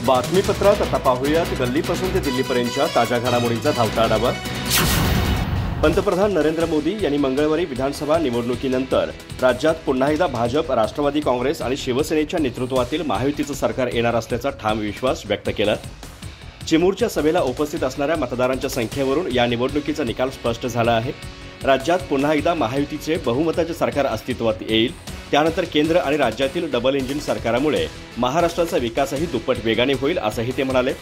बातमीपत्रात आता पाहूयात गल्लीपासून ते दिल्लीपर्यंतच्या ताज्या घडामोडींचा धावता आढावा। पंतप्रधान नरेंद्र मोदी यांनी मंगळवारी विधानसभा निवडणुकीनंतर राज्यात पुन्हा एकदा भाजप, राष्ट्रवादी काँग्रेस आणि शिवसेनेच्या नेतृत्वातील महायुतीचं सरकार येणार असल्याचा ठाम विश्वास व्यक्त केला। चिमूरच्या सभेला उपस्थित असणाऱ्या मतदारांच्या संख्येवरून या निवडणुकीचा निकाल स्पष्ट झाला आहे। राज्यात पुन्हा एकदा महायुतीचे बहुमताचे सरकार अस्तित्वात येईल। त्यानंतर केंद्र आणि राज्यातील डबल इंजिन सरकारामुळे महाराष्ट्राचा विकासही दुप्पट वेगाने होईल असंही ते म्हणाले।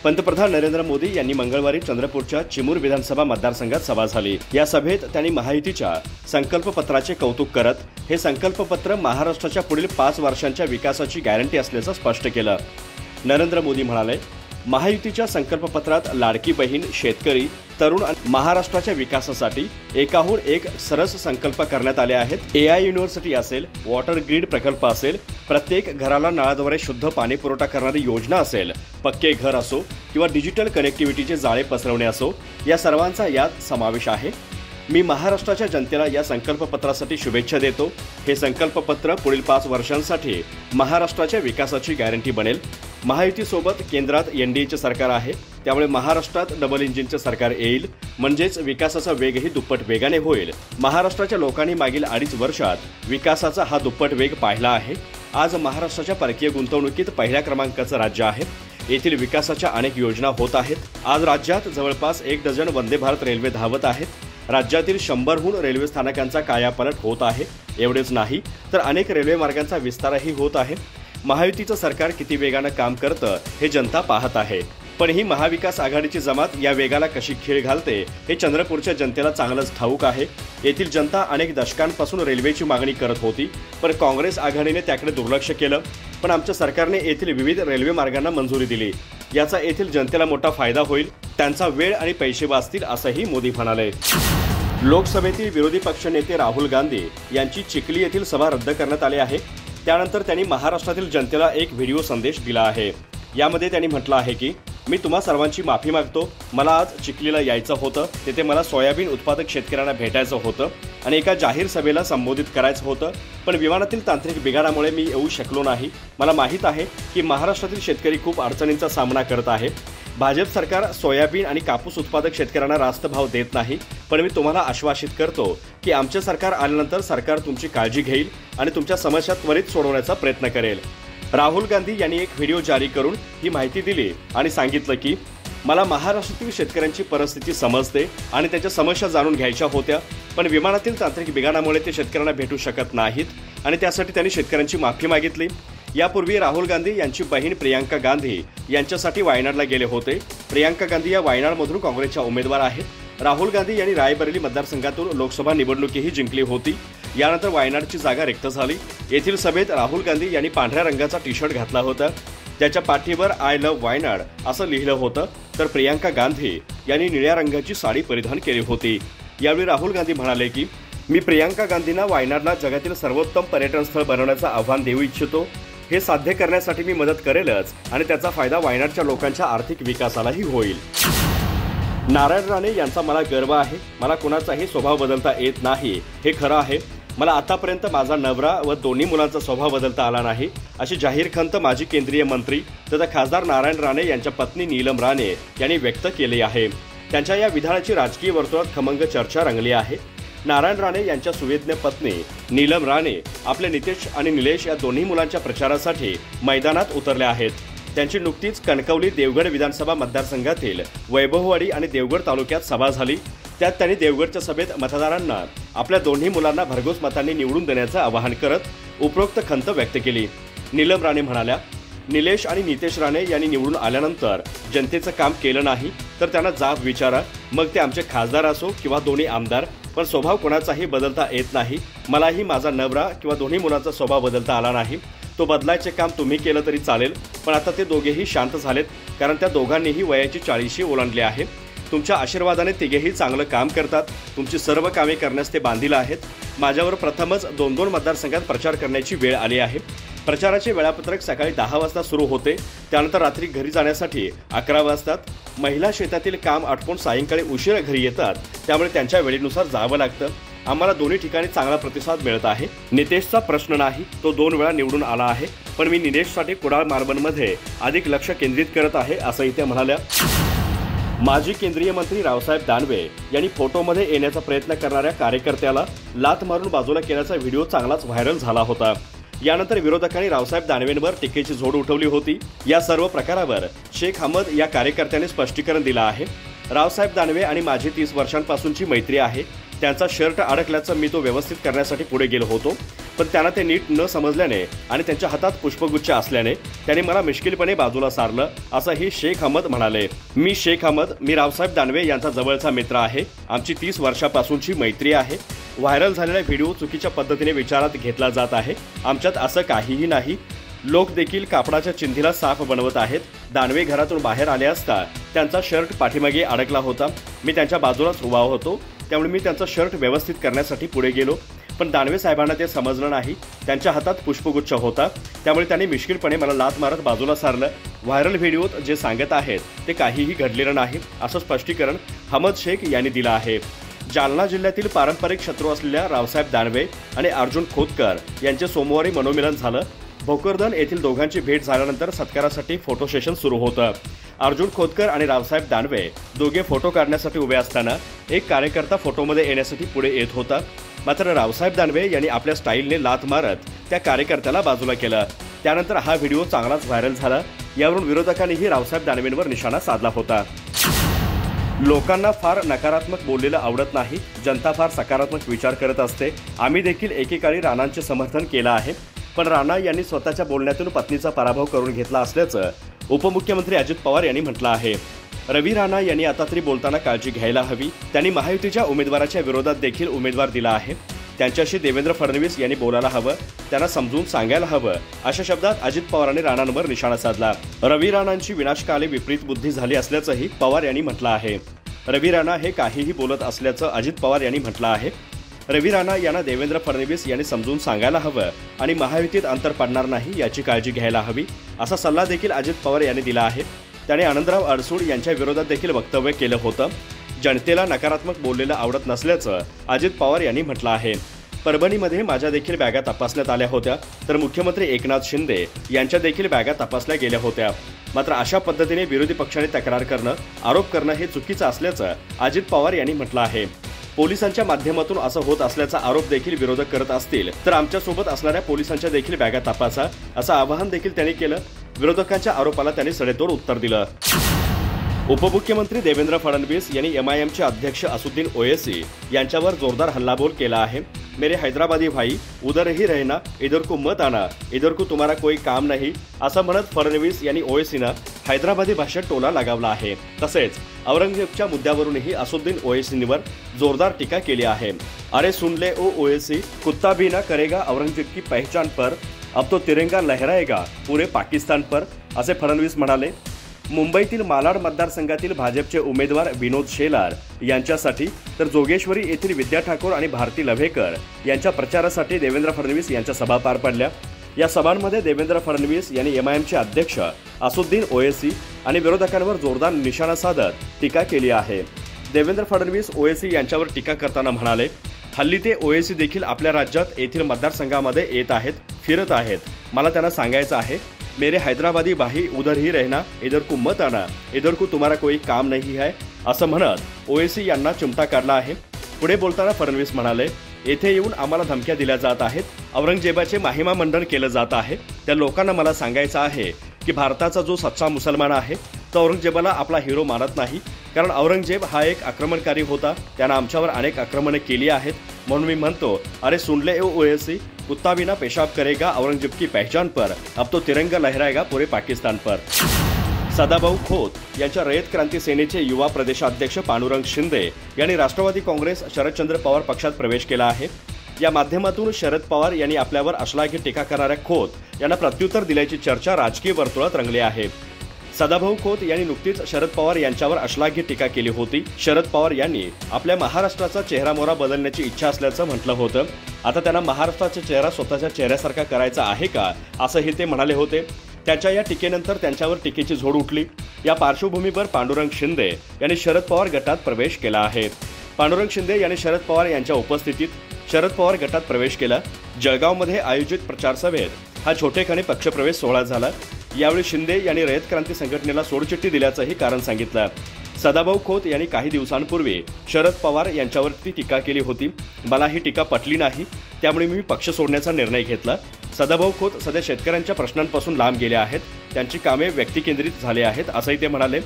पंतप्रधान नरेंद्र मोदी यांनी मंगळवारी चंद्रपूरच्या चिमूर विधानसभा मतदारसंघात सभा झाली। या सभेत त्यांनी महायुतीच्या संकल्पपत्राचे कौतुक करत हे संकल्पपत्र महाराष्ट्राच्या पुढील 5 वर्षांच्या विकासाची गॅरंटी असल्याचं स्पष्ट केलं। नरेंद्र मोदी म्हणाले, महायुतीच्या संकल्पपत्रात लाडकी बहीण, शेतकरी, तरुण आणि महाराष्ट्राच्या विकासासाठी एकाहून एक सरस संकल्प करण्यात आले आहेत। AI युनिव्हर्सिटी असेल, वॉटर ग्रीड प्रकल्प असेल, प्रत्येक घराला नळाद्वारे शुद्ध पाणी पुरवठा करणारी योजना असेल, पक्के घर असो किंवा डिजिटल कनेक्टिव्हिटीचे जाळे पसरवणे असो, या सर्वांचा यात समावेश आहे। मी महाराष्ट्राच्या जनतेला या संकल्पपत्रासाठी शुभेच्छा देतो। हे संकल्पपत्र पुढील 5 वर्षांसाठी महाराष्ट्राच्या विकासाची गॅरंटी बनेल। महायुतीसोबत केंद्रात NDAचे सरकार आहे, त्यामुळे महाराष्ट्रात डबल इंजिनचे सरकार येईल, म्हणजेच विकासाचा वेगही दुप्पट वेगाने होईल। महाराष्ट्राच्या लोकांनी मागील 2.5 वर्षात विकासाचा हा दुप्पट वेग पाहिला आहे। आज महाराष्ट्राच्या परकीय गुंतवणुकीत पहिल्या क्रमांकाचं राज्य आहे। येथील विकासाच्या अनेक योजना होत आहेत। आज राज्यात जवळपास 1 डझन वंदे भारत रेल्वे धावत आहेत। राज्यातील 100हून रेल्वे स्थानकांचा कायापालट होत आहे। एवढेच नाही तर अनेक रेल्वे मार्गांचा विस्तारही होत आहे। महायुतीचं सरकार किती वेगानं काम करतं हे जनता पाहत आहे, पण ही महाविकास आघाडीची जमात या वेगाला कशी खीळ घालते हे चंद्रपूरच्या जनतेला चांगलंच ठाऊक आहे। येथील जनता अनेक दशकांपासून रेल्वेची मागणी करत होती, पण काँग्रेस आघाडीने त्याकडे दुर्लक्ष केलं। पण आमच्या सरकारने येथील विविध रेल्वे मार्गांना मंजुरी दिली, याचा येथील जनतेला मोठा फायदा होईल। त्यांचा वेळ आणि पैसे वाचतील असंही मोदी म्हणाले। लोकसभेतील विरोधी पक्षनेते राहुल गांधी यांची चिखली येथील सभा रद्द करण्यात आली आहे। त्यानंतर त्यांनी महाराष्ट्रातील जनतेला एक व्हिडिओ संदेश दिला आहे। यामध्ये त्यांनी म्हटलं आहे की मी तुम्हा सर्वांची माफी मागतो। मला आज चिखलीला यायचं होतं, तेथे मला सोयाबीन उत्पादक शेतकऱ्यांना भेटायचं होतं आणि एका जाहीर सभेला संबोधित करायचं होतं, पण विमानातील तांत्रिक बिघाडामुळे मी येऊ शकलो नाही। मला माहीत आहे की महाराष्ट्रातील शेतकरी खूप अडचणींचा सामना करत आहे। भाजप सरकार सोयाबीन आणि कापूस उत्पादक शेतकऱ्यांना रास्त भाव देत नाही, पण मी तुम्हाला आश्वासित करतो की आमचे सरकार आल्यानंतर सरकार तुमची काळजी घेईल आणि तुमच्या समस्या त्वरित सोडवण्याचा प्रयत्न करेल। राहुल गांधी यांनी एक व्हिडिओ जारी करून ही माहिती दिली आणि सांगितलं की मला महाराष्ट्रातील शेतकऱ्यांची परिस्थिती समजते आणि त्यांच्या समस्या जाणून घ्यायच्या होत्या, पण विमानातील तांत्रिक बिघाडामुळे ते शेतकऱ्यांना भेटू शकत नाहीत आणि त्यासाठी त्यांनी शेतकऱ्यांची माफी मागितली। यापूर्वी राहुल गांधी यांची बहीण प्रियांका गांधी यांच्यासाठी वायनाडला गेले होते। प्रियांका गांधी या वायनाडमधून काँग्रेसच्या उमेदवार आहेत। राहुल गांधी यांनी रायबरेली मतदारसंघातून लोकसभा निवडणुकीही जिंकली होती। यानंतर वायनाडची जागा रिक्त झाली। येथील सभेत राहुल गांधी यांनी पांढऱ्या रंगाचा टी-शर्ट घातला होता, त्याच्या पाठीवर आय लव्ह वायनाड असं लिहिलं होतं, तर प्रियांका गांधी यांनी निळ्या रंगाची साडी परिधान केली होती। यावेळी राहुल गांधी म्हणाले की मी प्रियांका गांधींना वायनाडला जगातील सर्वोत्तम पर्यटन स्थळ बनवण्याचं आव्हान देऊ इच्छितो। हे साध्य करण्यासाठी मी मदत करेलच आणि त्याचा फायदा वायनाडच्या लोकांच्या आर्थिक विकासालाही होईल। नारायण राणे यांचा मला गर्व आहे। मला कोणाचाही स्वभाव बदलता येत नाही, हे खरं आहे। मला आतापर्यंत माझा नवरा व दोन्ही मुलांचा स्वभाव बदलता आला नाही, अशी जाहीर खंत माजी केंद्रीय मंत्री तथा खासदार नारायण राणे यांच्या पत्नी नीलम राणे यांनी व्यक्त केली आहे। त्यांच्या या विधानाची राजकीय वर्तुळात खमंग चर्चा रंगली आहे। नारायण राणे यांच्या सुविज्ञ पत्नी नीलम राणे आपल्या नितेश आणि निलेश या दोन्ही मुलांच्या प्रचारासाठी मैदानात उतरल्या आहेत। त्यांची नुकतीच कणकवली देवगड विधानसभा मतदारसंघातील वैभववाडी आणि देवगड तालुक्यात सभा झाली। त्यात त्यांनी देवगडच्या सभेत मतदारांना आपल्या दोन्ही मुलांना भरघोस मतांनी निवडून देण्याचं आवाहन करत उपरोक्त खंत व्यक्त केली। नीलम राणे म्हणाल्या, निलेश आणि नितेश राणे यांनी निवडून आल्यानंतर जनतेचं काम केलं नाही तर त्यांना जाब विचारा, मग ते आमचे खासदार असो किंवा दोन्ही आमदार, पण स्वभाव कोणाचाही बदलता येत नाही। मलाही माझा नवरा किंवा दोन्ही मुलांचा स्वभाव बदलता आला नाही। तो बदलायचे काम तुम्ही केलं तरी चालेल, पण आता ते दोघेही शांत झालेत, कारण त्या दोघांनीही वयाची 40 ओलांडली आहे। तुमच्या आशीर्वादाने तिघेही चांगलं काम करतात। तुमची सर्व कामे करण्यास ते बांधील आहेत। माझ्यावर प्रथमच 2-2 मतदारसंघात प्रचार करण्याची वेळ आली आहे। प्रचाराचे वेळापत्रक सकाळी 10 वाजता सुरू होते, त्यानंतर रात्री घरी जाण्यासाठी 11 वाजतात। महिला शेतातील काम आटपून सायंकाळी उशिरा घरी येतात, त्यामुळे त्यांच्या वेळेनुसार जावं लागतं। आम्हाला दोन्ही ठिकाणी चांगला प्रतिसाद मिळत आहे। नितेशचा प्रश्न नाही, तो 2 वेळा निवडून आला आहे। पण मी निलेशसाठी कुडाळ मार्बलमध्ये अधिक लक्ष केंद्रित करत आहे असंही त्या म्हणाल्या। माजी केंद्रीय मंत्री रावसाहेब दानवे यांनी फोटोमध्ये येण्याचा प्रयत्न करणाऱ्या कार्यकर्त्याला लाथ मारून बाजूला केल्याचा व्हिडिओ चांगलाच व्हायरल झाला होता। यानंतर विरोधकांनी रावसाहेब दानवेंवर टीकेची झोड उठवली होती। या सर्व प्रकारावर शेख अहमद या कार्यकर्त्याने स्पष्टीकरण दिलं आहे। रावसाहेब दानवे आणि माझी 30 वर्षांपासूनची मैत्री आहे। त्यांचा शर्ट अडकल्याचं मी तो व्यवस्थित करण्यासाठी पुढे गेलो होतो, पण त्यांना ते नीट न समजल्याने आणि त्यांच्या हातात पुष्पगुच्छ असल्याने त्यांनी मला मिश्किलपणे बाजूला सारलं असंही शेख अहमद म्हणाले। मी शेख अहमद, मी रावसाहेब दानवे यांचा जवळचा मित्र आहे। आमची 30 वर्षांपासूनची मैत्री आहे। व्हायरल झालेला व्हिडिओ चुकीच्या पद्धतीने विचारात घेतला जात आहे। आमच्यात असं काहीही नाही। लोक देखील कापडाच्या चिंधीला साफ बनवत आहेत। दानवे घरातून बाहेर आले असता त्यांचा शर्ट पाठीमागे अडकला होता। मी त्यांच्या बाजूलाच उभा होतो, त्यामुळे मी त्यांचा शर्ट व्यवस्थित करण्यासाठी पुढे गेलो, पण दानवे साहेबांना ते समजलं नाही। त्यांच्या हातात पुष्पगुच्छ होता, त्यामुळे त्यांनी मिश्किलपणे मला लाथ मारत बाजूला सारलं। व्हायरल व्हिडिओत जे सांगत आहेत ते काहीही घडलेलं नाही असं स्पष्टीकरण अहमद शेख यांनी दिलं आहे। जालना जिल्ह्यातील पारंपरिक शत्रू असलेल्या रावसाहेब दानवे आणि अर्जुन खोतकर यांचे सोमवारी मनोमिलन झालं। भोकरदन येथील दोघांची भेट झाल्यानंतर सत्कारासाठी फोटो सेशन सुरू होतं। अर्जुन खोतकर आणि रावसाहेब दानवे दोघे फोटो काढण्यासाठी उभे असताना एक कार्यकर्ता फोटोमध्ये येण्यासाठी पुढे येत होता, मात्र रावसाहेब दानवे यांनी आपल्या स्टाईलने लाथ मारत त्या कार्यकर्त्याला बाजूला केलं। त्यानंतर हा व्हिडिओ चांगलाच व्हायरल झाला। यावरून विरोधकांनीही रावसाहेब दानवेंवर निशाणा साधला होता। लोकांना फार नकारात्मक बोललेलं आवडत नाही, जनता फार सकारात्मक विचार करत असते। आम्ही देखील एकेकाळी राणांचे समर्थन केलं आहे, पण राणा यांनी स्वतःच्या बोलण्यातून पत्नीचा पराभव करून घेतला असल्याचं उपमुख्यमंत्री अजित पवार यांनी म्हटलं आहे। रवी राणा यांनी आता तरी बोलताना काळजी घ्यायला हवी। त्यांनी महायुतीच्या उमेदवाराच्या विरोधात देखील उमेदवार दिला आहे। त्यांच्याशी देवेंद्र फडणवीस यांनी बोलायला हवं, त्यांना समजून सांगायला हवं अशा शब्दात अजित पवारांनी राणांवर निशाणा साधला। रवी राणांची विनाशकाली विपरीत बुद्धी झाली असल्याचंही पवार यांनी म्हटलं आहे। रवी राणा हे काहीही बोलत असल्याचं अजित पवार यांनी म्हटलं आहे। रवी राणा यांना देवेंद्र फडणवीस यांनी समजून सांगायला हवं आणि महायुतीत अंतर पडणार नाही याची काळजी घ्यायला हवी असा सल्ला देखील अजित पवार यांनी दिला आहे। त्याने आनंदराव अडसूळ यांच्या विरोधात देखील वक्तव्य केलं होतं। जनतेला नकारात्मक बोललेलं आवडत नसल्याचं अजित पवार यांनी म्हटलं आहे। परभणीमध्ये माझ्या देखील बॅगा तपासण्यात आल्या होत्या, तर मुख्यमंत्री एकनाथ शिंदे यांच्या देखील बॅगा तपासल्या गेल्या होत्या। मात्र अशा पद्धतीने विरोधी पक्षाने तक्रार करणं, आरोप करणं हे चुकीचं असल्याचं अजित पवार यांनी म्हटलं आहे। पोलिसांच्या माध्यमातून असं होत असल्याचा आरोप देखील विरोधक करत असतील तर आमच्यासोबत असणाऱ्या पोलिसांच्या देखील बॅगा तपासा असं आवाहन देखील त्यांनी केलं। विरोधकांच्या आरोपाला त्यांनी सडेतोड उत्तर दिलं। उपमुख्यमंत्री देवेंद्र फडणवीस यांनी MIMचे अध्यक्ष असुद्दीन ओवैसी यांच्यावर जोरदार हल्लाबोल केला आहे। मेरे हैदराबादी भाई, उधर ही रहना, इधर को मत आना, इधर को तुम्हारा कोई काम नहीं असं म्हणत फडणवीस यांनी ओवैसीनं हैदराबादी भाषेत टोला लगावला आहे। तसेच औरंगजेबच्या मुद्द्यावरूनही असुद्दीन ओवैसींवर जोरदार टीका केली आहे। अरे सुन ले ओ ओवैसी, कुत्ता भी ना करेगा औरंगजेब की पहचान पर, अब तो तिरंगा लहराएगा पूरे पाकिस्तान पर असे फडणवीस म्हणाले। मुंबईतील मालाड मतदारसंघातील भाजपचे उमेदवार विनोद शेलार यांच्यासाठी तर जोगेश्वरी येथील विद्या ठाकूर आणि भारती लव्हेकर यांच्या प्रचारासाठी देवेंद्र फडणवीस यांच्या सभा पार पडल्या। या सभांमध्ये देवेंद्र फडणवीस यांनी MIMचे अध्यक्ष असुद्दीन ओवैसी आणि विरोधकांवर जोरदार निशाणा साधत टीका केली आहे। देवेंद्र फडणवीस ओवैसी यांच्यावर टीका करताना म्हणाले, हल्ली ते ओवैसी देखील आपल्या राज्यात येथील मतदारसंघामध्ये येत आहेत, फिरत आहेत। मला त्यांना सांगायचं आहे, मेरे हैदराबादी भाई, उधर ही रहना, इधर को मत आना, इधर को तुम्हारा कोई काम नहीं है असं म्हणत ओवैसी यांना चिमटा काढला आहे। पुढे बोलताना फडणवीस म्हणाले, येथे येऊन आम्हाला धमक्या दिल्या जात आहेत, औरंगजेबाचे महिमा मंडन केलं जात आहे। त्या लोकांना मला सांगायचं आहे की भारताचा जो सच्चा मुसलमान आहे तो औरंगजेबाला आपला हिरो मानत नाही, कारण औरंगजेब हा एक आक्रमणकारी होता। त्यानं आमच्यावर अनेक आक्रमणे केली आहेत। म्हणून मी म्हणतो, अरे सुन ले ओ ओवैसी, कुत्ता भी ना पेशाब करेगा औरंगजेब की पहचान पर, अब तो तिरंगा लहराएगा पूरे पाकिस्तान पर। सदाभाऊ खोत यांच्या रयत क्रांती सेनेचे युवा प्रदेशाध्यक्ष पांडुरंग शिंदे यांनी राष्ट्रवादी काँग्रेस शरदचंद्र पवार पक्षात प्रवेश केला आहे। या माध्यमातून शरद पवार यांनी आपल्यावर अश्लाघ्य टीका करणाऱ्या खोत यांना प्रत्युत्तर दिल्याची चर्चा राजकीय वर्तुळात रंगली आहे। सदाभाऊ खोत यांनी नुकतीच शरद पवार यांच्यावर अश्लाघ्य टीका केली होती। शरद पवार यांनी आपल्या महाराष्ट्राचा चेहरामोहरा बदलण्याची इच्छा असल्याचं म्हटलं होतं। आता त्यांना महाराष्ट्राचा चेहरा स्वतःच्या चेहऱ्यासारखा करायचा आहे का असंही ते म्हणाले होते। त्याच्या या टीकेनंतर त्यांच्यावर टीकेची झोड उठली। या पार्श्वभूमीवर पांडुरंग शिंदे यांनी शरद पवार गटात प्रवेश केला आहे। पांडुरंग शिंदे यांनी शरद पवार यांच्या उपस्थितीत शरद पवार गटात प्रवेश केला। जळगावमध्ये आयोजित प्रचार सभेत हा छोटेखानी पक्षप्रवेश सोहळा झाला। यावेळी शिंदे यांनी रयत क्रांती संघटनेला सोडचिठ्ठी दिल्याचंही कारण सांगितलं। सदाभाऊ खोत यांनी काही दिवसांपूर्वी शरद पवार यांच्यावरती टीका केली होती। मला ही टीका पटली नाही, त्यामुळे मी पक्ष सोडण्याचा निर्णय घेतला। सदाभाऊ खोत सध्या शेतकऱ्यांच्या प्रश्नांपासून लांब गेले आहेत, त्यांची कामे व्यक्तिकेंद्रित झाले आहेत असंही ते म्हणाले।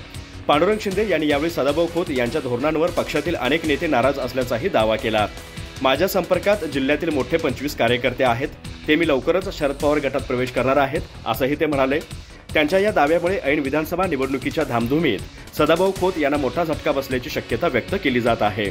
पांडुरंग शिंदे यांनी यावेळी सदाभाऊ खोत यांच्या धोरणांवर पक्षातील अनेक नेते नाराज असल्याचाही दावा केला। माझ्या संपर्कात जिल्ह्यातील मोठे 25 कार्यकर्ते आहेत, ते मी लवकरच शरद पवार गटात प्रवेश करणार आहेत असंही ते म्हणाले। त्यांच्या या दाव्यामुळे ऐन विधानसभा निवडणुकीच्या धामधुमीत सदाभाऊ खोत यांना मोठा झटका बसल्याची शक्यता व्यक्त केली जात आहे।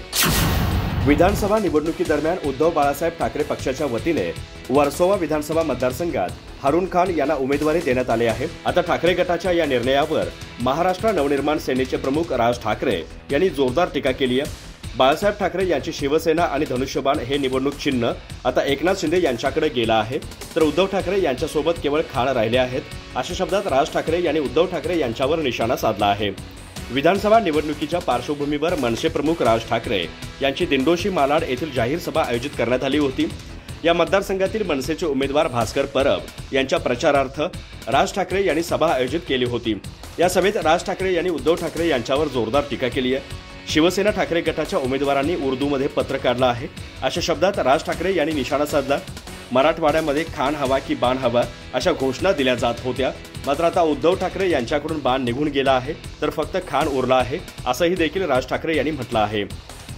विधानसभा निवडणुकीदरम्यान उद्धव बाळासाहेब ठाकरे पक्षाच्या वतीने वर्सोवा विधानसभा मतदारसंघात हारून खान यांना उमेदवारी देण्यात आली आहे। आता ठाकरे गटाच्या या निर्णयावर महाराष्ट्र नवनिर्माण सेनेचे प्रमुख राज ठाकरे यांनी जोरदार टीका केली आहे। बाळासाहेब ठाकरे यांची शिवसेना आणि धनुष्यबाण हे निवडणूक चिन्ह आता एकनाथ शिंदे यांच्याकडे गेलं आहे, तर उद्धव ठाकरे यांच्यासोबत केवळ खान राहिले आहेत, अशा शब्दात राज ठाकरे यांनी उद्धव ठाकरे यांच्यावर निशाणा साधला आहे। विधानसभा निवडणुकीच्या पार्श्वभूमीवर मनसे प्रमुख राज ठाकरे यांची दिंडोशी मालाड येथील जाहीर सभा आयोजित करण्यात आली होती। या मतदारसंघातील मनसेचे उमेदवार भास्कर परब यांच्या प्रचारार्थ राज ठाकरे यांनी सभा आयोजित केली होती। या सभेत राज ठाकरे यांनी उद्धव ठाकरे यांच्यावर जोरदार टीका केली आहे। शिवसेना ठाकरे गटाच्या उमेदवारांनी उर्दूमध्ये पत्र काढलं आहे, अशा शब्दात राज ठाकरे यांनी निशाणा साधला। मराठवाड्यामध्ये खान हवा की बाण हवा अशा घोषणा दिल्या जात होत्या, मात्र आता उद्धव ठाकरे यांच्याकडून बाण निघून गेला आहे, तर फक्त खान उरला आहे असंही देखील राज ठाकरे यांनी म्हटलं आहे।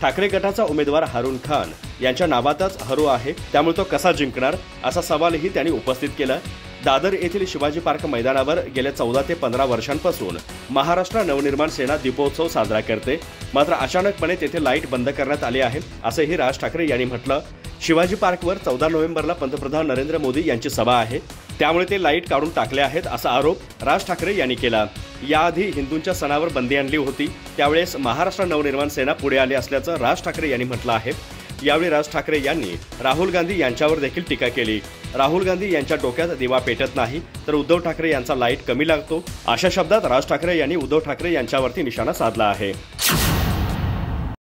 ठाकरे गटाचा उमेदवार हारून खान यांच्या नावातच हरो आहे, त्यामुळे तो कसा जिंकणार असा सवालही त्यांनी उपस्थित केला। दादर येथील शिवाजी पार्क मैदानावर गेल्या 14 ते 15 वर्षांपासून महाराष्ट्र नवनिर्माण सेना दीपोत्सव साजरा करते, मात्र अचानकपणे तेथे लाईट बंद करण्यात आले आहे असंही राज ठाकरे यांनी म्हटलं। शिवाजी पार्कवर 14 नोव्हेंबरला पंतप्रधान नरेंद्र मोदी यांची सभा आहे, त्यामुळे ते लाईट काढून टाकले आहेत असा आरोप राज ठाकरे यांनी केला। याआधी हिंदूंच्या सणावर बंदी आणली होती, त्यावेळेस महाराष्ट्र नवनिर्माण सेना पुढे आली असल्याचं राज ठाकरे यांनी म्हटलं आहे। यावेळी राज ठाकरे यांनी राहुल गांधी यांच्यावर देखील टीका केली। राहुल गांधी यांच्या डोक्यात दिवा पेटत नाही, तर उद्धव ठाकरे यांचा लाईट कमी लागतो, अशा शब्दात राज ठाकरे यांनी उद्धव ठाकरे यांच्यावरती निशाणा साधला आहे।